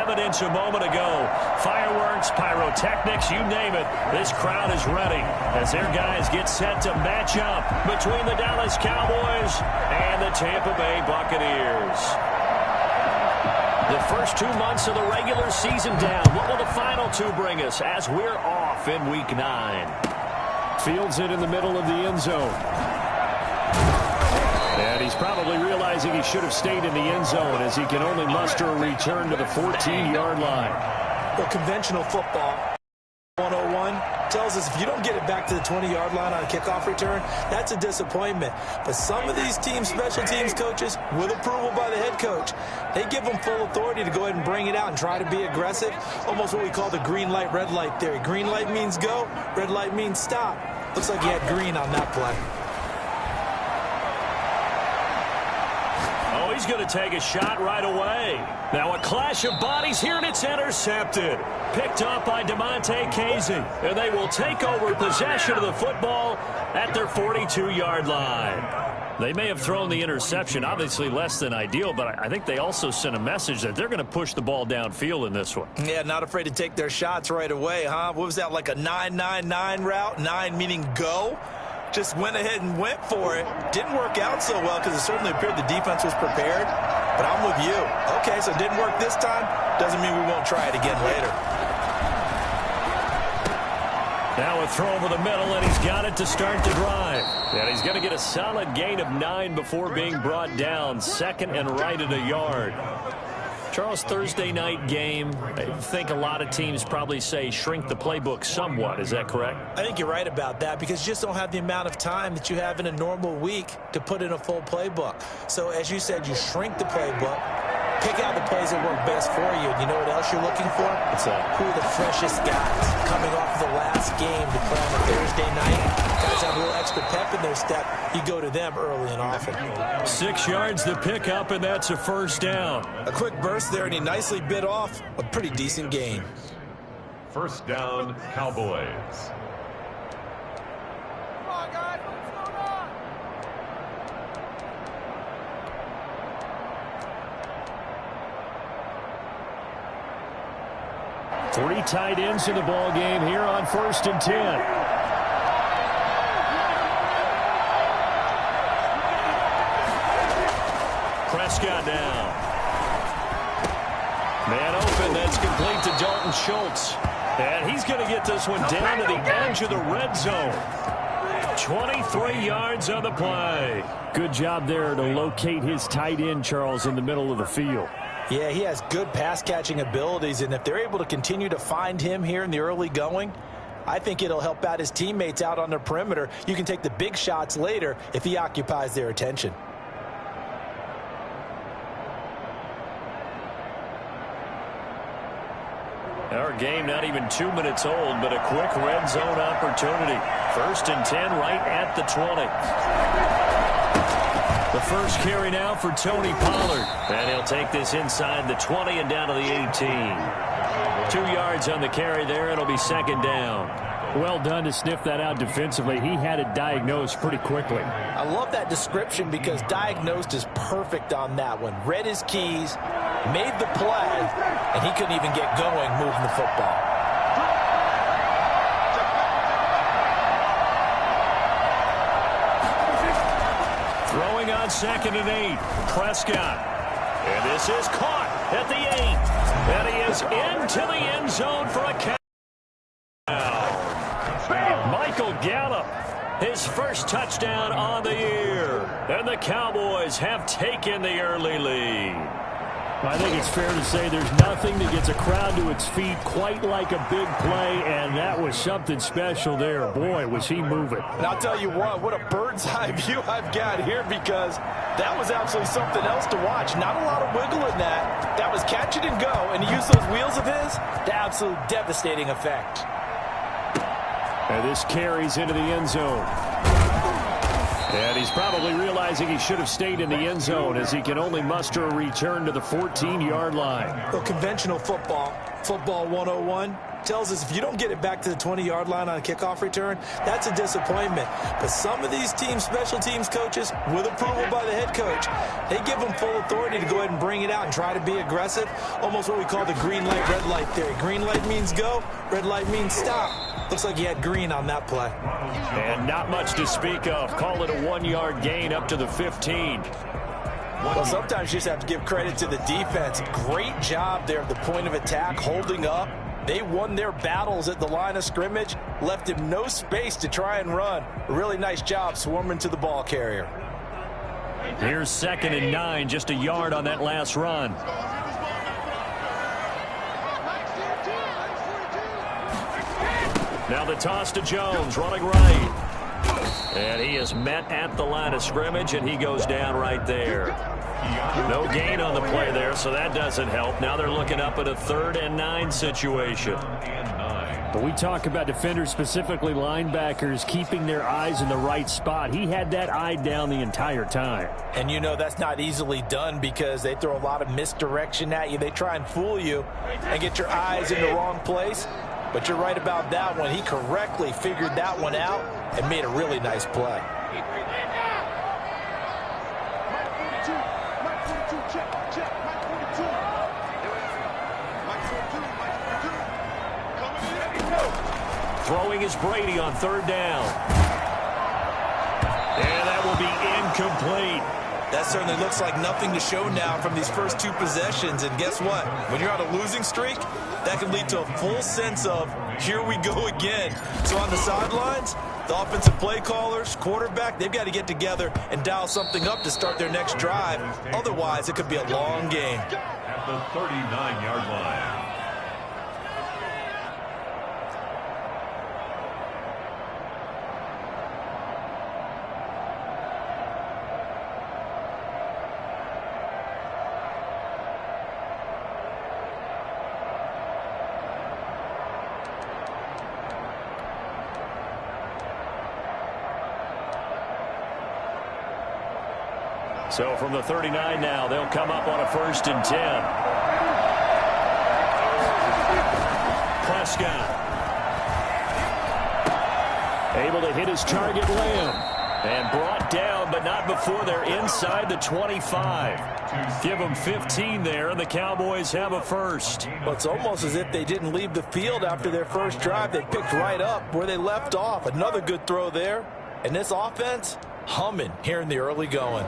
evidence a moment ago. Fireworks, pyrotechnics, you name it. This crowd is ready as their guys get set to match up between the Dallas Cowboys and the Tampa Bay Buccaneers. The first 2 months of the regular season down. What will the final two bring us as we're off in Week 9? Fields it in the middle of the end zone. And he's probably realizing he should have stayed in the end zone as he can only muster a return to the 14-yard line. Well, conventional football 101 tells us if you don't get it back to the 20-yard line on a kickoff return, that's a disappointment. But some of these special teams coaches, with approval by the head coach, they give them full authority to go ahead and bring it out and try to be aggressive. Almost what we call the green light, red light theory. Green light means go, red light means stop. Looks like he had green on that play. Oh, he's going to take a shot right away. Now a clash of bodies here, and it's intercepted. Picked up by DeMonte Casey. And they will take over possession of the football at their 42-yard line. They may have thrown the interception, obviously less than ideal, but I think they also sent a message that they're going to push the ball downfield in this one. Yeah, not afraid to take their shots right away, huh? What was that, like a 9-9-9 route? 9 meaning go? Just went ahead and went for it. Didn't work out so well because it certainly appeared the defense was prepared. But I'm with you. Okay, so it didn't work this time. Doesn't mean we won't try it again later. Now a throw over the middle, and he's got it to start the drive. And he's going to get a solid gain of 9 before being brought down. Second and right at a yard. Charles, Thursday night game, I think a lot of teams probably say shrink the playbook somewhat. Is that correct? I think you're right about that because you just don't have the amount of time that you have in a normal week to put in a full playbook. So as you said, you shrink the playbook, pick out the plays that work best for you. And you know what else you're looking for? What's that? Who are the freshest guys coming off the last game to play on a Thursday night? Guys have a little extra pep in their step. You go to them early and often. 6 yards to pick up, and that's a first down. A quick burst there, and he nicely bit off a pretty decent gain. First down, Cowboys. Come on, guys. What's going on? 3 tight ends in the ball game here on 1st and 10. Prescott down. Man open, that's complete to Dalton Schultz. And he's going to get this one down to the edge of the red zone. 23 yards on the play. Good job there to locate his tight end, Charles, in the middle of the field. Yeah, he has good pass-catching abilities, and if they're able to continue to find him here in the early going, I think it'll help out his teammates out on the perimeter. You can take the big shots later if he occupies their attention. Our game not even 2 minutes old, but a quick red zone opportunity. 1st and 10 right at the 20. The first carry now for Tony Pollard. And he'll take this inside the 20 and down to the 18. 2 yards on the carry there. It'll be second down. Well done to sniff that out defensively. He had it diagnosed pretty quickly. I love that description because diagnosed is perfect on that one. Read his keys, made the play, and he couldn't even get going moving the football. Throwing on 2nd and 8. Prescott. And this is caught at the 8. And he is into the end zone for a catch. Michael Gallup, his first touchdown on the year. And the Cowboys have taken the early lead. I think it's fair to say there's nothing that gets a crowd to its feet quite like a big play, and that was something special there. Boy, was he moving. And I'll tell you what a bird's eye view I've got here because that was absolutely something else to watch. Not a lot of wiggle in that. That was catch it and go, and he used those wheels of his to absolute devastating effect. And this carries into the end zone. And he's probably realizing he should have stayed in the end zone as he can only muster a return to the 14-yard line. Well, conventional football 101, tells us if you don't get it back to the 20-yard line on a kickoff return, that's a disappointment. But some of these special teams coaches, with approval by the head coach, they give them full authority to go ahead and bring it out and try to be aggressive, almost what we call the green light, red light theory. Green light means go, red light means stop. Looks like he had green on that play. And not much to speak of. Call it a 1-yard gain up to the 15. Well, sometimes you just have to give credit to the defense. Great job there at the point of attack, holding up. They won their battles at the line of scrimmage, left him no space to try and run. A really nice job swarming to the ball carrier. Here's 2nd and 9, just a yard on that last run. Now the toss to Jones, running right. And he is met at the line of scrimmage, and he goes down right there. No gain on the play there, so that doesn't help. Now they're looking up at a 3rd and 9 situation. But we talk about defenders, specifically linebackers, keeping their eyes in the right spot. He had that eye down the entire time. And you know that's not easily done because they throw a lot of misdirection at you. They try and fool you and get your eyes in the wrong place. But you're right about that one. He correctly figured that one out and made a really nice play. Throwing is Brady on 3rd down. And that will be incomplete. That certainly looks like nothing to show now from these first 2 possessions. And guess what? When you're on a losing streak, that can lead to a full sense of, here we go again. So on the sidelines, the offensive play callers, quarterback, they've got to get together and dial something up to start their next drive. Otherwise, it could be a long game. At the 39-yard line. So from the 39 now, they'll come up on a 1st and 10. Prescott. Able to hit his target, Lamb. And brought down, but not before they're inside the 25. Give them 15 there, and the Cowboys have a first. Well, it's almost as if they didn't leave the field after their first drive. They picked right up where they left off. Another good throw there. And this offense, humming here in the early going.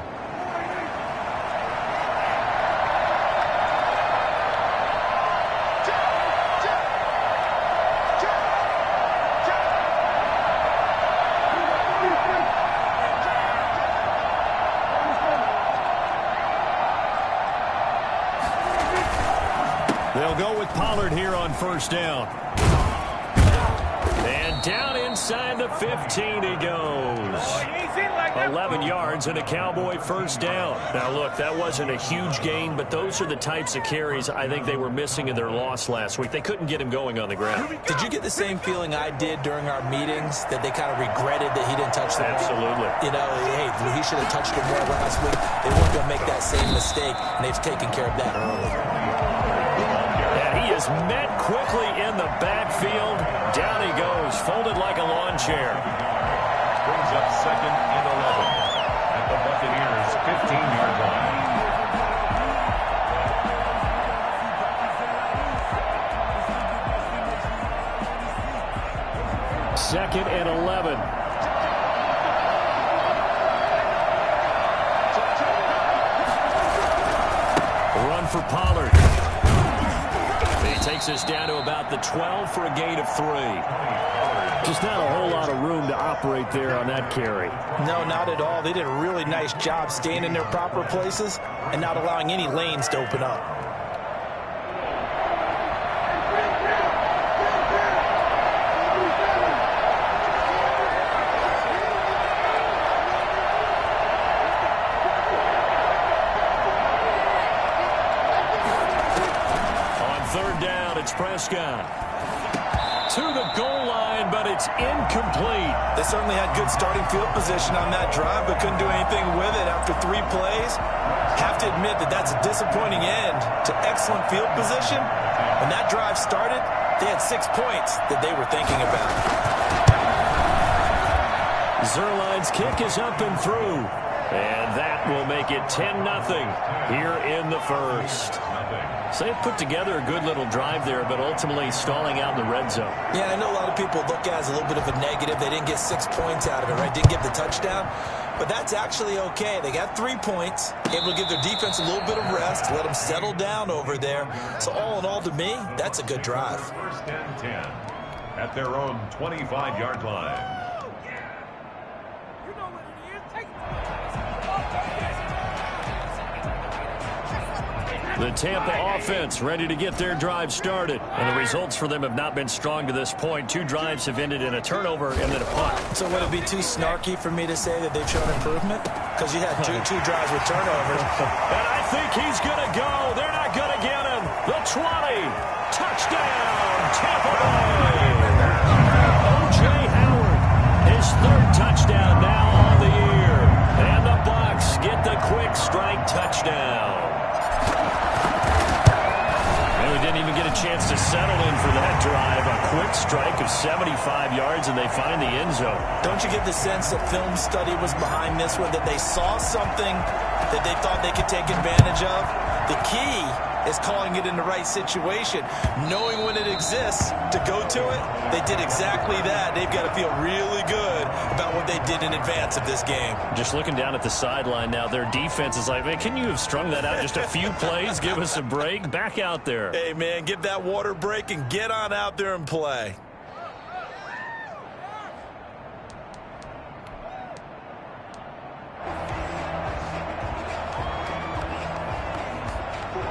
They'll go with Pollard here on 1st down. And down inside the 15 he goes. 11 yards and a Cowboy 1st down. Now, look, that wasn't a huge gain, but those are the types of carries I think they were missing in their loss last week. They couldn't get him going on the ground. Did you get the same feeling I did during our meetings, that they kind of regretted that he didn't touch the ball? Absolutely. You know, hey, he should have touched it more last week. They weren't going to make that same mistake, and they've taken care of that early. He is met quickly in the backfield. Down he goes, folded like a lawn chair. Brings up 2nd and 11 at the Buccaneers' 15-yard line. 2nd and 11. Run for Pollard. He takes us down to about the 12 for a gain of 3. Just not a whole lot of room to operate there on that carry. No, not at all. They did a really nice job staying in their proper places and not allowing any lanes to open up. It's Prescott to the goal line, but it's incomplete. They certainly had good starting field position on that drive, but couldn't do anything with it after 3 plays. Have to admit that that's a disappointing end to excellent field position. When that drive started, They had 6 points that they were thinking about. Zerline's kick is up and through. And that will make it 10-0 here in the first. So they put together a good little drive there, but ultimately stalling out in the red zone. Yeah, I know a lot of people look at it as a little bit of a negative. They didn't get 6 points out of it, right? Didn't get the touchdown. But that's actually okay. They got 3 points, able to give their defense a little bit of rest, let them settle down over there. So all in all, to me, that's a good drive. First and 10 at their own 25-yard line. The Tampa offense ready to get their drive started. And the results for them have not been strong to this point. 2 drives have ended in a turnover and then a punt. So would it be too snarky for me to say that they've shown improvement? Because you had two drives with turnovers. And I think he's going to go. They're not going to get him. The 20. Touchdown, Tampa Bay. O.J. Howard, his 3rd touchdown now on the year. And the Bucs get the quick strike touchdown. They didn't even get a chance to settle in for that drive. A quick strike of 75 yards, and they find the end zone. Don't you get the sense that film study was behind this one, that they saw something that they thought they could take advantage of? The key is calling it in the right situation, knowing when it exists to go to it. They did exactly that. They've got to feel really good about what they did in advance of this game. Just looking down at the sideline now, their defense is like, man, can you have strung that out just a few plays? Give us a break. Back out there. Hey, man, give that water break and get on out there and play.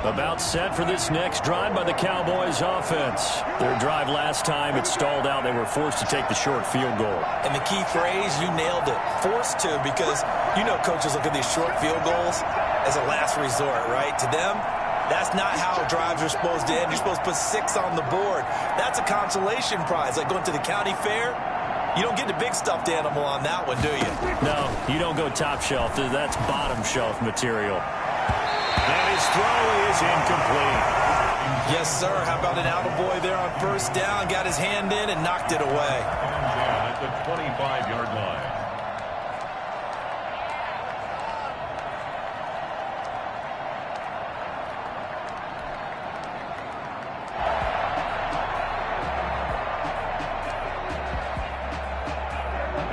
About set for this next drive by the Cowboys offense. Their drive last time, it stalled out. They were forced to take the short field goal. And the key phrase, you nailed it, forced to, because you know coaches look at these short field goals as a last resort, right? To them, that's not how drives are supposed to end. You're supposed to put 6 on the board. That's a consolation prize, like going to the county fair. You don't get the big stuffed animal on that one, do you? No, you don't go top shelf. That's bottom shelf material. And his throw is incomplete. Yes, sir. How about an attaboy there on first down? Got his hand in and knocked it away. At the 25-yard line.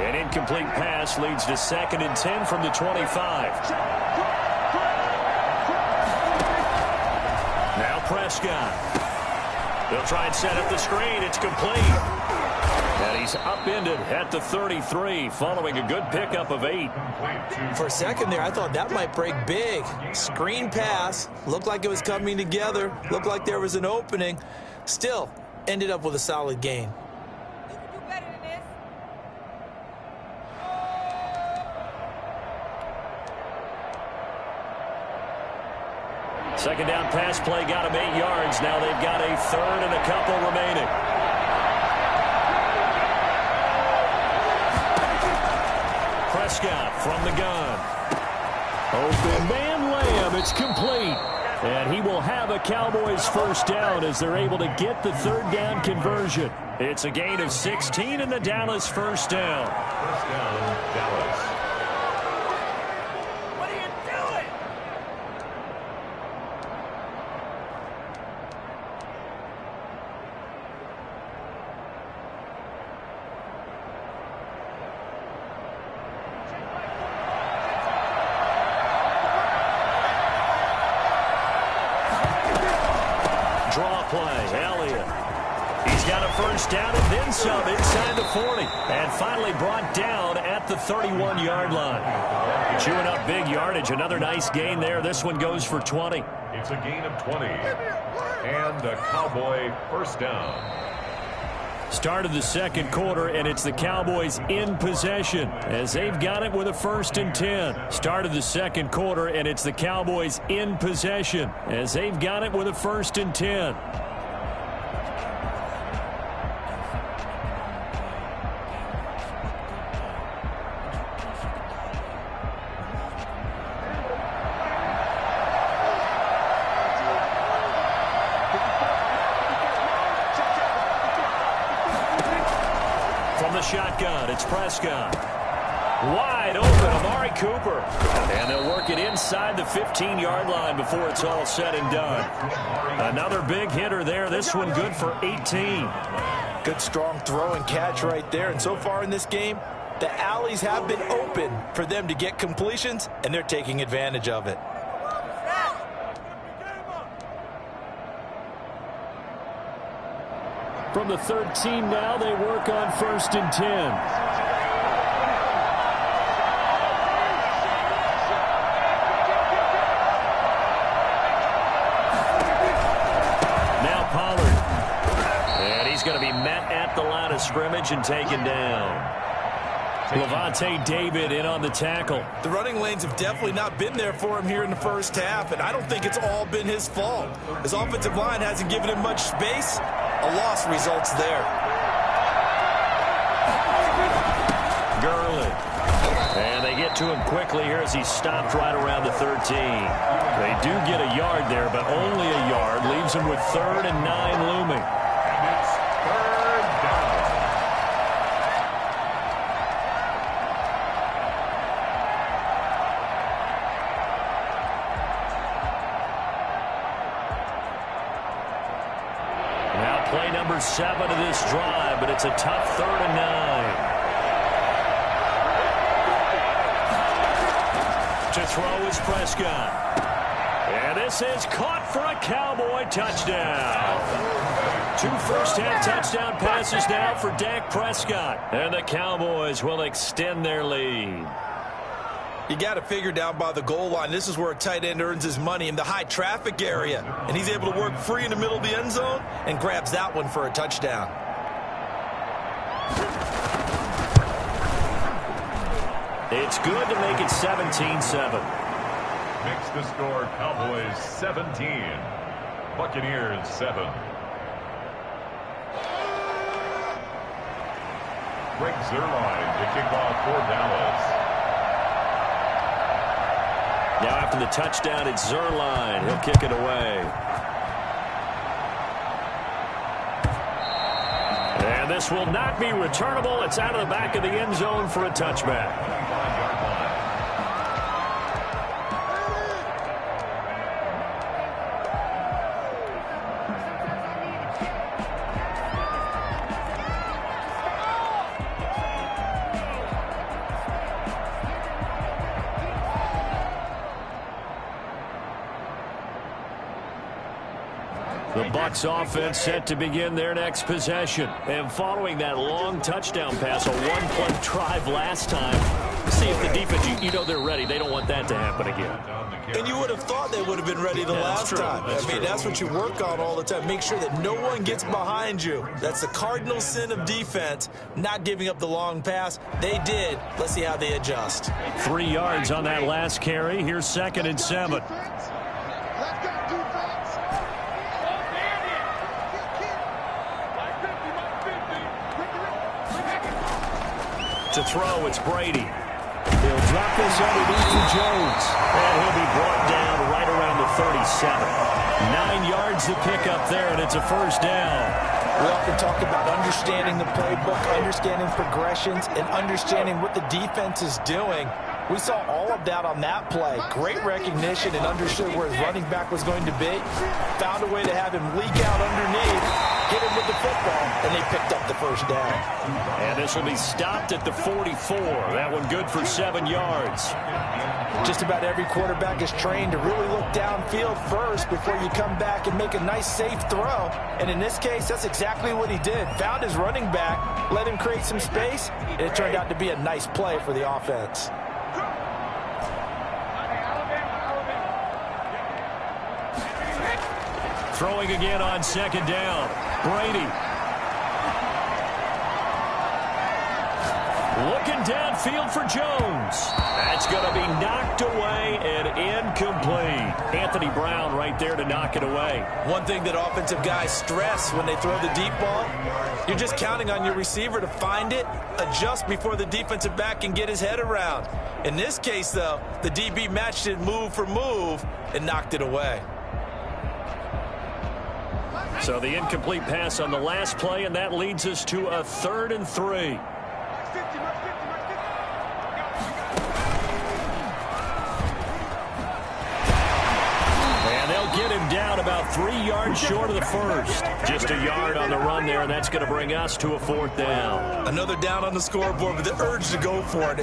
An incomplete pass leads to 2nd and 10 from the 25. Now Prescott. They'll try and set up the screen. It's complete. And he's upended at the 33 following a good pickup of 8. For a second there, I thought that might break big. Screen pass. Looked like it was coming together. Looked like there was an opening. Still, ended up with a solid gain. Second down pass play got him 8 yards. Now they've got a 3rd and a couple remaining. Prescott from the gun. Open man Lamb. It's complete. And he will have a Cowboys first down as they're able to get the 3rd down conversion. It's a gain of 16 and the Dallas first down. First down, Dallas. Down and then some inside the 40. And finally brought down at the 31-yard line. Chewing up big yardage. Another nice gain there. This one goes for 20. It's a gain of 20. And a Cowboy first down. Start of the second quarter, and it's the Cowboys in possession as they've got it with a 1st and 10. Start of the second quarter, and it's the Cowboys in possession as they've got it with a 1st and 10. the shotgun. It's Prescott. Wide open, Amari Cooper. And they'll work it inside the 15-yard line before it's all said and done. Another big hitter there. This one good for 18. Good, strong throw and catch right there. And so far in this game, the alleys have been open for them to get completions, and they're taking advantage of it. From the 13 now, they work on 1st and 10. Now Pollard. And he's going to be met at the line of scrimmage and taken down. Levante David in on the tackle. The running lanes have definitely not been there for him here in the first half, and I don't think it's all been his fault. His offensive line hasn't given him much space. A loss results there. Gurley. And they get to him quickly here as he stopped right around the 13. They do get a yard there, but only a yard. Leaves him with 3rd and 9 looming. And it's 3rd down. Now play number 7 of this drive, but it's a tough 3rd and 9. To throw is Prescott. And this is caught for a Cowboy touchdown. 2 first-half touchdown passes now for Dak Prescott. And the Cowboys will extend their lead. You got to figure down by the goal line. This is where a tight end earns his money, in the high traffic area. And he's able to work free in the middle of the end zone and grabs that one for a touchdown. It's good to make it 17-7. Makes the score Cowboys 17. Buccaneers 7. Greg Zuerlein to kick off for Dallas. Now after the touchdown, it's Zuerlein. He'll kick it away. And this will not be returnable. It's out of the back of the end zone for a touchback. The Bucs offense set to begin their next possession. And following that long touchdown pass, a one-play drive last time, see if the defense, you know they're ready. They don't want that to happen again. And you would have thought they would have been ready the last time. That's what you work on all the time. Make sure that no one gets behind you. That's the cardinal sin of defense, not giving up the long pass. They did. Let's see how they adjust. 3 yards on that last carry. Here's 2nd and 7. To throw, it's Brady. He'll drop this underneath to Jones. And he'll be brought down right around the 37. 9 yards to pick up there, and it's a first down. We often talk about understanding the playbook, understanding progressions, and understanding what the defense is doing. We saw all of that on that play. Great recognition and understood where his running back was going to be. Found a way to have him leak out underneath, hit him with the football, and they picked up the first down. And this will be stopped at the 44. That one good for 7 yards. Just about every quarterback is trained to really look downfield first before you come back and make a nice, safe throw. And in this case, that's exactly what he did. Found his running back, let him create some space, and it turned out to be a nice play for the offense. Throwing again on 2nd down. Brady. Looking downfield for Jones. That's going to be knocked away and incomplete. Anthony Brown right there to knock it away. One thing that offensive guys stress when they throw the deep ball, you're just counting on your receiver to find it, adjust before the defensive back can get his head around. In this case, though, the DB matched it move for move and knocked it away. So the incomplete pass on the last play, and that leads us to a 3rd and 3. run about 3 yards short of the first. Just a yard on the run there, and that's going to bring us to a 4th down. Another down on the scoreboard, but the urge to go for it